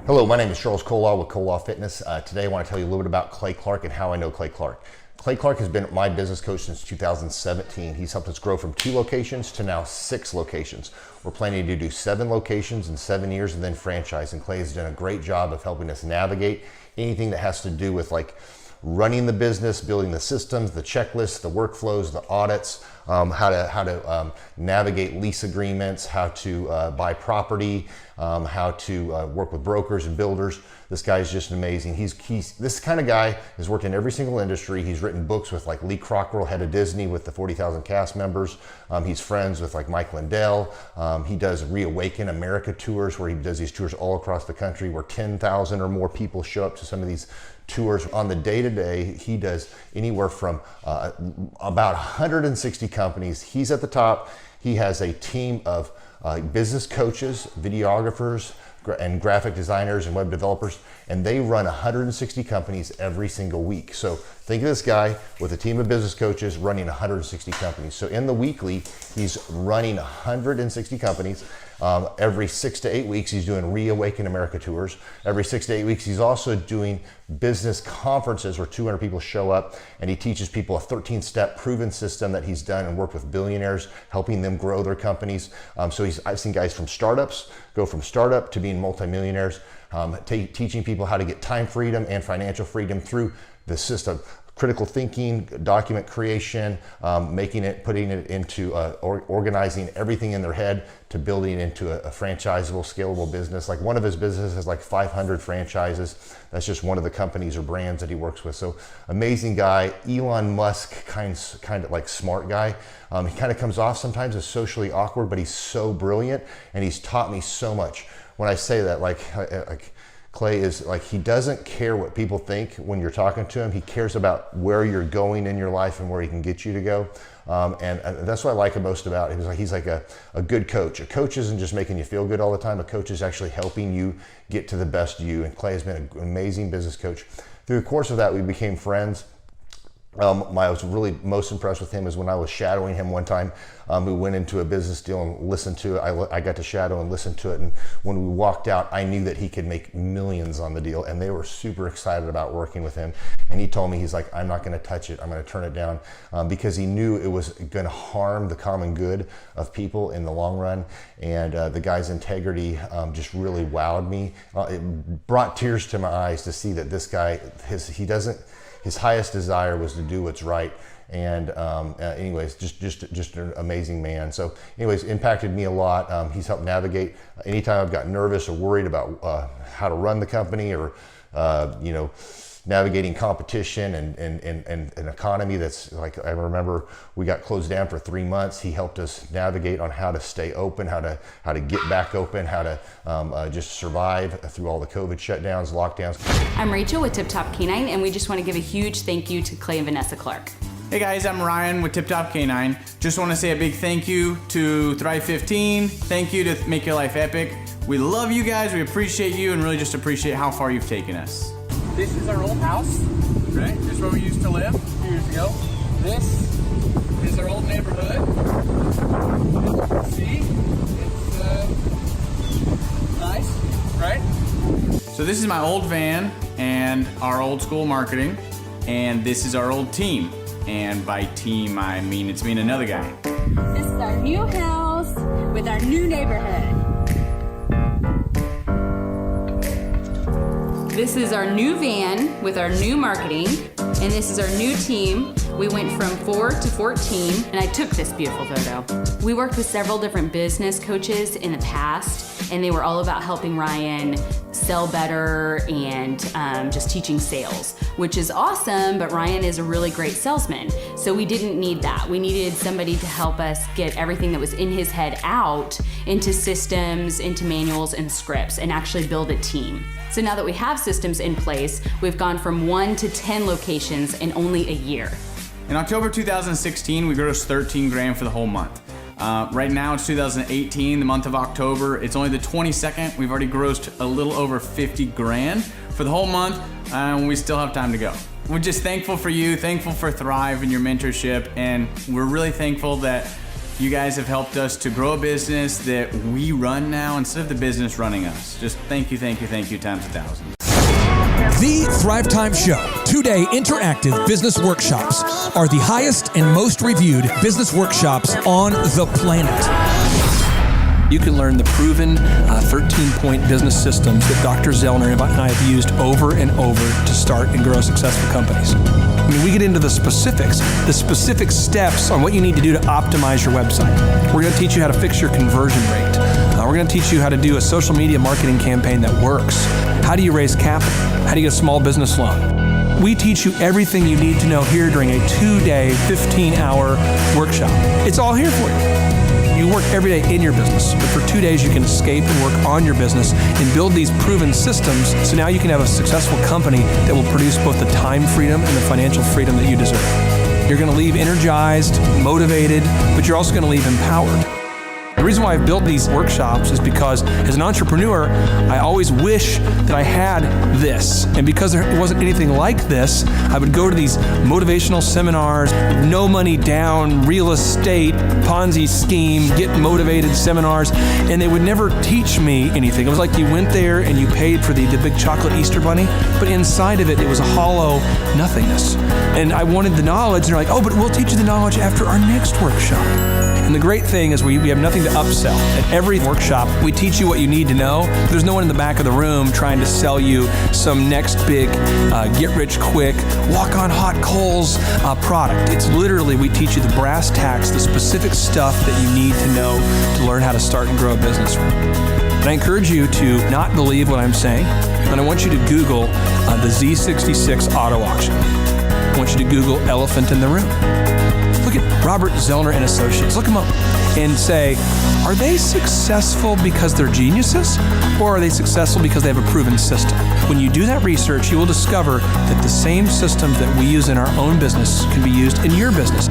Hello, my name is Charles Colaw with Colaw Fitness. Today I want to tell you a little bit about Clay Clark and how I know Clay Clark. Clay Clark has been my business coach since 2017. He's helped us grow from 2 locations to now 6 locations. We're planning to do 7 locations in 7 years and then franchise. And Clay has done a great job of helping us navigate anything that has to do with like running the business, building the systems, the checklists, the workflows, the audits, how to navigate lease agreements, how to buy property, how to work with brokers and builders. This guy is just amazing. He's this kind of guy has worked in every single industry. He's written books with like Lee Cockrell, head of Disney, with the 40,000 cast members. He's friends with like Mike Lindell. He does Reawaken America tours where he does these tours all across the country where 10,000 or more people show up to some of these tours. On the day-to-day, he does anywhere from about 160 companies. He's at the top. He has a team of business coaches, videographers, and graphic designers and web developers, and they run 160 companies every single week. So think of this guy with a team of business coaches running 160 companies. So in the weekly, he's running 160 companies. Every 6 to 8 weeks, he's doing Reawaken America tours. Every 6 to 8 weeks, he's also doing business conferences where 200 people show up, and he teaches people a 13-step proven system that he's done and worked with billionaires, helping them grow their companies. I've seen guys from startups go from startup to being multimillionaires, teaching people how to get time freedom and financial freedom through the system. Critical thinking, document creation, putting it into organizing everything in their head to building into a franchisable, scalable business. Like one of his businesses has like 500 franchises. That's just one of the companies or brands that he works with. So amazing guy, Elon Musk kind of like smart guy. He kind of comes off sometimes as socially awkward, but he's so brilliant and he's taught me so much. When I say that, like Clay is like, he doesn't care what people think when you're talking to him. He cares about where you're going in your life and where he can get you to go. And that's what I like most about him. He's like a good coach. A coach isn't just making you feel good all the time. A coach is actually helping you get to the best you. And Clay has been an amazing business coach. Through the course of that, we became friends. I was really most impressed with him is when I was shadowing him one time. We went into a business deal and listened to it. I got to shadow and listen to it. And when we walked out, I knew that he could make millions on the deal. And they were super excited about working with him. And he told me, he's like, I'm not going to touch it. I'm going to turn it down, because he knew it was going to harm the common good of people in the long run. And the guy's integrity just really wowed me. It brought tears to my eyes to see that this guy, his highest desire was to do what's right. And anyways, just an amazing man. So anyways, impacted me a lot. He's helped navigate anytime I've got nervous or worried about how to run the company, or navigating competition and an economy that's like, I remember we got closed down for 3 months. He helped us navigate on how to stay open, how to get back open, how to just survive through all the COVID shutdowns, lockdowns. I'm Rachel with Tip Top Canine, and we just want to give a huge thank you to Clay and Vanessa Clark. Hey guys, I'm Ryan with Tip Top Canine. Just want to say a big thank you to Thrive 15. Thank you to Make Your Life Epic. We love you guys, we appreciate you, and really just appreciate how far you've taken us. This is our old house, right? This is where we used to live a few years ago. This is our old neighborhood. See? It's nice, right? So this is my old van and our old school marketing, and this is our old team. And by team, I mean it's me and another guy. This is our new house with our new neighborhood. This is our new van with our new marketing, and this is our new team. We went from 4 to 14, and I took this beautiful photo. We worked with several different business coaches in the past, and they were all about helping Ryan sell better and just teaching sales, which is awesome, but Ryan is a really great salesman. So we didn't need that. We needed somebody to help us get everything that was in his head out into systems, into manuals and scripts, and actually build a team. So now that we have systems in place, we've gone from 1 to 10 locations in only a year. In October 2016, we grossed 13 grand for the whole month. Right now it's 2018, the month of October. It's only the 22nd. We've already grossed a little over 50 grand for the whole month, and we still have time to go. We're just thankful for you, thankful for Thrive and your mentorship, and we're really thankful that you guys have helped us to grow a business that we run now instead of the business running us. Just thank you times 1,000. The Thrivetime Show, 2-day interactive business workshops, are the highest and most reviewed business workshops on the planet. You can learn the proven 13-point business systems that Dr. Zellner and I have used over and over to start and grow successful companies. I mean, we get into the specific steps on what you need to do to optimize your website. We're going to teach you how to fix your conversion rate. We're going to teach you how to do a social media marketing campaign that works. How do you raise capital? How do you get a small business loan? We teach you everything you need to know here during a 2-day, 15-hour workshop. It's all here for you. You work every day in your business, but for 2 days you can escape and work on your business and build these proven systems, so now you can have a successful company that will produce both the time freedom and the financial freedom that you deserve. You're going to leave energized, motivated, but you're also going to leave empowered. The reason why I've built these workshops is because as an entrepreneur, I always wish that I had this. And because there wasn't anything like this, I would go to these motivational seminars, no money down, real estate, Ponzi scheme, get motivated seminars, and they would never teach me anything. It was like you went there and you paid for the big chocolate Easter bunny, but inside of it, it was a hollow nothingness. And I wanted the knowledge, and they're like, oh, but we'll teach you the knowledge after our next workshop. And the great thing is we have nothing to upsell. At every workshop, we teach you what you need to know. There's no one in the back of the room trying to sell you some next big get-rich-quick, walk-on-hot coals product. It's literally, we teach you the brass tacks, the specific stuff that you need to know to learn how to start and grow a business. And I encourage you to not believe what I'm saying, and I want you to Google the Z66 auto auction. I want you to Google elephant in the room. Look at Robert Zellner and Associates. Look them up and say, are they successful because they're geniuses, or are they successful because they have a proven system? When you do that research, you will discover that the same systems that we use in our own business can be used in your business.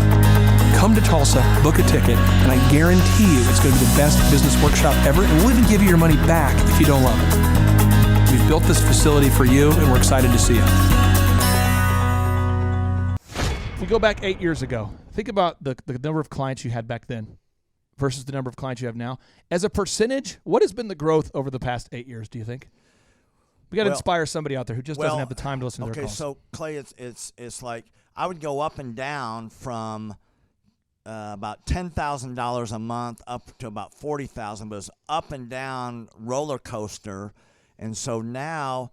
Come to Tulsa, book a ticket, and I guarantee you it's going to be the best business workshop ever, and we'll even give you your money back if you don't love it. We've built this facility for you, and we're excited to see you. we go back 8 years ago, think about the number of clients you had back then versus the number of clients you have now. As a percentage, what has been the growth over the past 8 years, do you think? We got to inspire somebody out there who just doesn't have the time to listen to their calls. Okay, so Clay, it's like I would go up and down from about $10,000 a month up to about $40,000, but it's up and down roller coaster, and so now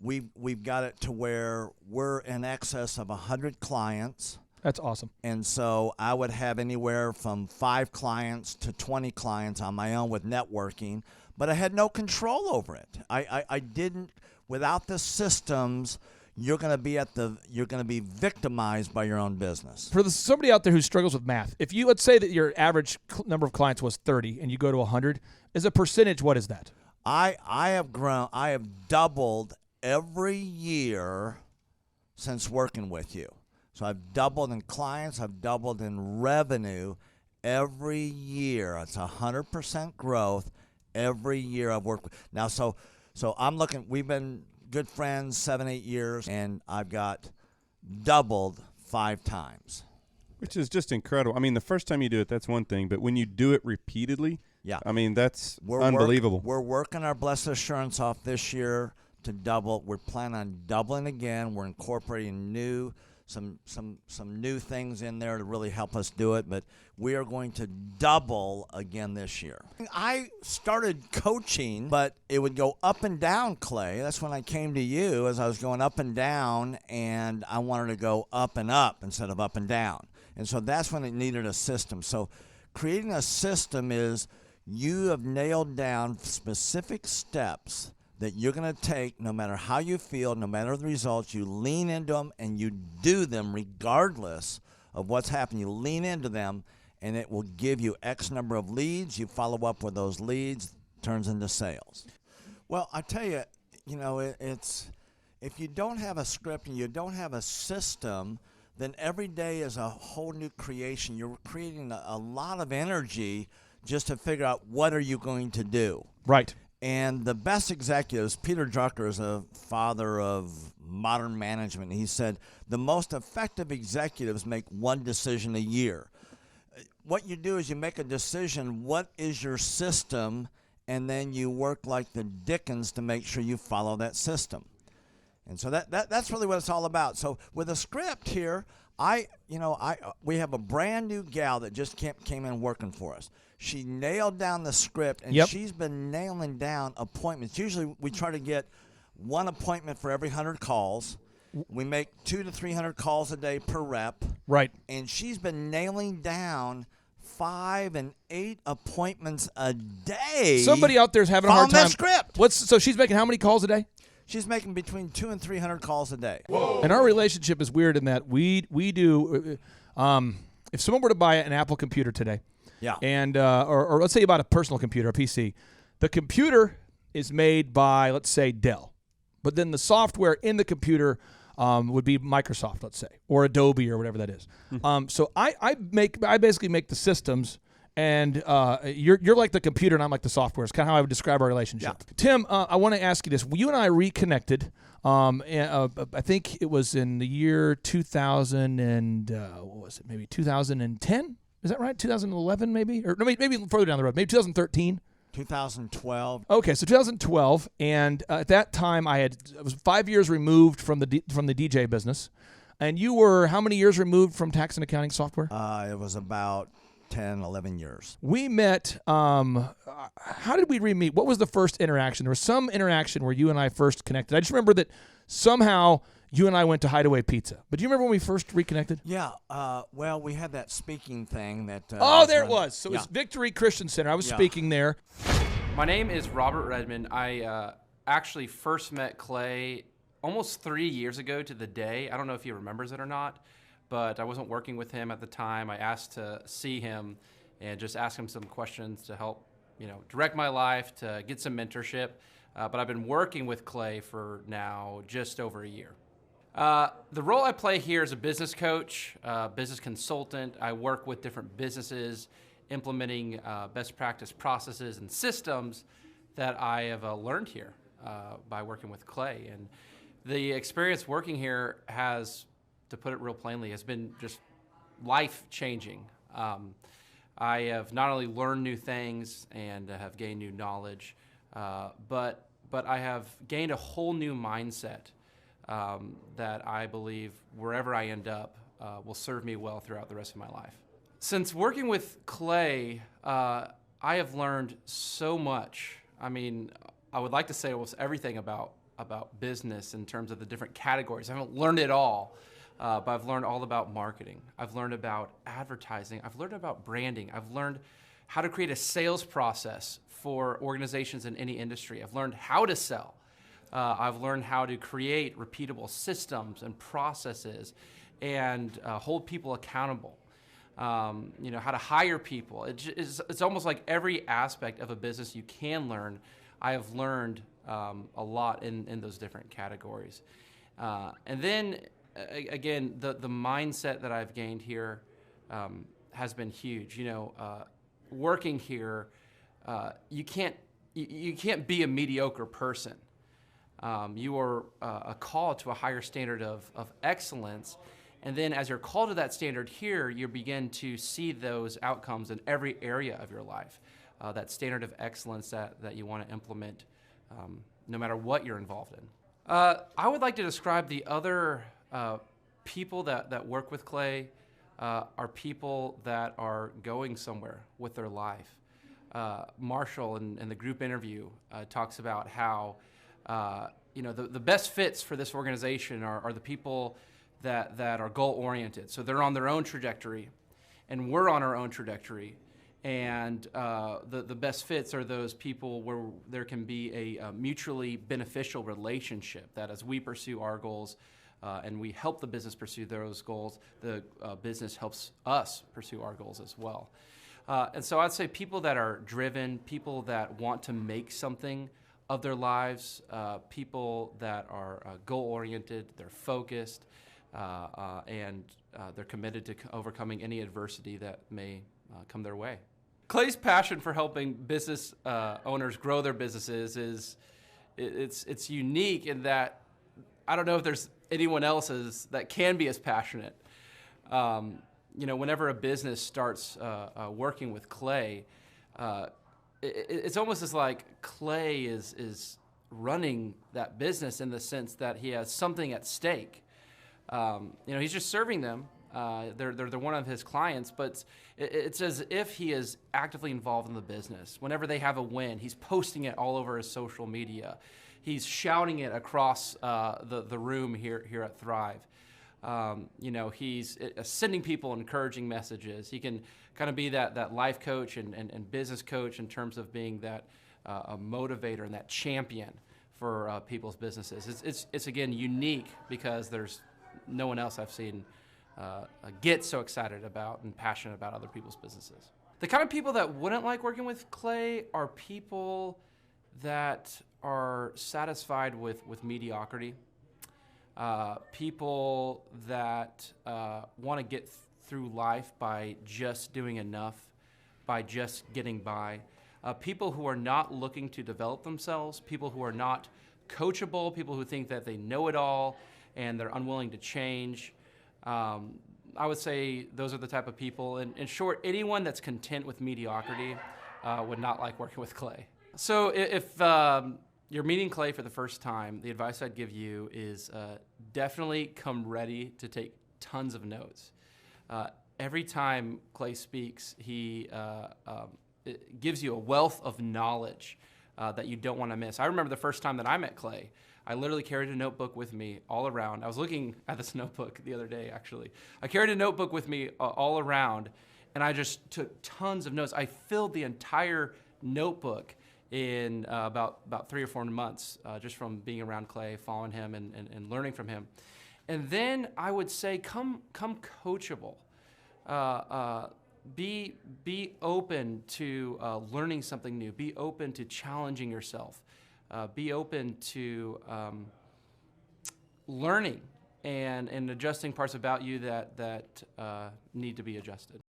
we've got it to where we're in excess of 100 clients. That's awesome. And so I would have anywhere from 5 clients to 20 clients on my own with networking, but I had no control over it. I didn't. Without the systems, you're going to be victimized by your own business. For somebody out there who struggles with math, if you let's say that your average number of clients was 30 and you go to 100, as a percentage, what is that? I have doubled every year since working with you. So I've doubled in clients, I've doubled in revenue every year. It's 100% growth every year I've worked with. Now, so I'm looking, we've been good friends 7-8 years, and I've got doubled 5 times. Which is just incredible. I mean, the first time you do it, that's one thing, but when you do it repeatedly, yeah, I mean, that's unbelievable. We're working our Blessed Assurance off this year to double. We're planning on doubling again. We're incorporating some new things in there to really help us do it, but we are going to double again this year. I started coaching, but it would go up and down, Clay. That's when I came to you, as I was going up and down, and I wanted to go up and up instead of up and down. And so that's when it needed a system. So creating a system is you have nailed down specific steps that you're going to take no matter how you feel, no matter the results. You lean into them and you do them regardless of what's happening. You lean into them and it will give you X number of leads. You follow up with those leads, turns into sales. Well, I tell you, it's if you don't have a script and you don't have a system, then every day is a whole new creation. You're creating a lot of energy just to figure out what are you going to do. Right. And the best executives, Peter Drucker is a father of modern management. He said, the most effective executives make one decision a year. What you do is you make a decision, what is your system, and then you work like the Dickens to make sure you follow that system. And so that's really what it's all about. So with a script here, we have a brand new gal that just came in working for us. She nailed down the script, and she's been nailing down appointments. Usually we try to get one appointment for every 100 calls. We make 200 to 300 calls a day per rep. Right. And she's been nailing down 5 and 8 appointments a day. Somebody out there is having a hard time. That script. So she's making how many calls a day? She's making between 200 and 300 calls a day. Whoa. And our relationship is weird in that we do. If someone were to buy an Apple computer today, yeah, and or let's say you bought a personal computer, a PC, the computer is made by, let's say, Dell, but then the software in the computer would be Microsoft, let's say, or Adobe or whatever that is. So I basically make the systems. And you're like the computer and I'm like the software. It's kind of how I would describe our relationship. Yeah. Tim, I want to ask you this. You and I reconnected. I think it was in the year 2000 and what was it? Maybe 2010. Is that right? 2011 maybe? Or no, maybe further down the road. Maybe 2013. 2012. Okay, so 2012, and at that time I was 5 years removed from the DJ business, and you were how many years removed from tax and accounting software? It was about 10, 11 years. We met, how did we re-meet? What was the first interaction? There was some interaction where you and I first connected. I just remember that somehow you and I went to Hideaway Pizza. But do you remember when we first reconnected? Yeah, well, we had that speaking thing that... there it was. So it was Victory Christian Center. I was speaking there. My name is Robert Redmond. I actually first met Clay almost 3 years ago to the day. I don't know if he remembers it or not. But I wasn't working with him at the time. I asked to see him and just ask him some questions to help, direct my life, to get some mentorship. But I've been working with Clay for now just over a year. The role I play here is a business coach, business consultant. I work with different businesses implementing best practice processes and systems that I have learned here by working with Clay. And the experience working here has to put it real plainly, has been just life-changing. I have not only learned new things and have gained new knowledge, but I have gained a whole new mindset that I believe wherever I end up will serve me well throughout the rest of my life. Since working with Clay, I have learned so much. I mean, I would like to say almost everything about business in terms of the different categories. I haven't learned it all, but I've learned all about marketing. I've learned about advertising. I've learned about branding. I've learned how to create a sales process for organizations in any industry. I've learned how to sell. I've learned how to create repeatable systems and processes and hold people accountable. You know, how to hire people. It's almost like every aspect of a business you can learn. I have learned a lot in those different categories. And then, again, the mindset that I've gained here has been huge. You know, working here, you can't be a mediocre person. You are a call to a higher standard of excellence. And then as you're called to that standard here, you begin to see those outcomes in every area of your life. That standard of excellence that you want to implement no matter what you're involved in. I would like to describe the other people that work with Clay are people that are going somewhere with their life. Marshall in the group interview talks about how you know, the best fits for this organization are the people that are goal-oriented. So they're on their own trajectory, and we're on our own trajectory. And the best fits are those people where there can be a mutually beneficial relationship, that as we pursue our goals and we help the business pursue those goals, the business helps us pursue our goals as well. And so I'd say people that are driven, people that want to make something of their lives, people that are goal-oriented, they're focused, and they're committed to overcoming any adversity that may come their way. Clay's passion for helping business owners grow their businesses it's unique in that I don't know if there's anyone else that can be as passionate. You know, whenever a business starts working with Clay, it's almost as like Clay is running that business in the sense that he has something at stake. You know, he's just serving them. They're one of his clients, but it's as if he is actively involved in the business. Whenever they have a win, he's posting it all over his social media. He's shouting it across the room here at Thrive. You know, he's sending people encouraging messages. He can kind of be that life coach and business coach in terms of being that a motivator and that champion for people's businesses. It's again unique because there's no one else I've seen get so excited about and passionate about other people's businesses. The kind of people that wouldn't like working with Clay are people that are satisfied with mediocrity. People that want to get through life by just doing enough, by just getting by. People who are not looking to develop themselves, people who are not coachable, people who think that they know it all and they're unwilling to change. I would say those are the type of people. In short, anyone that's content with mediocrity would not like working with Clay. So if you're meeting Clay for the first time, the advice I'd give you is definitely come ready to take tons of notes. Every time Clay speaks, he it gives you a wealth of knowledge that you don't want to miss. I remember the first time that I met Clay, I literally carried a notebook with me all around. I was looking at this notebook the other day, actually. I carried a notebook with me all around, and I just took tons of notes. I filled the entire notebook in about 3 or 4 months, just from being around Clay, following him, and learning from him. And then I would say, come coachable. Be open to learning something new. Be open to challenging yourself. Be open to learning and adjusting parts about you that need to be adjusted.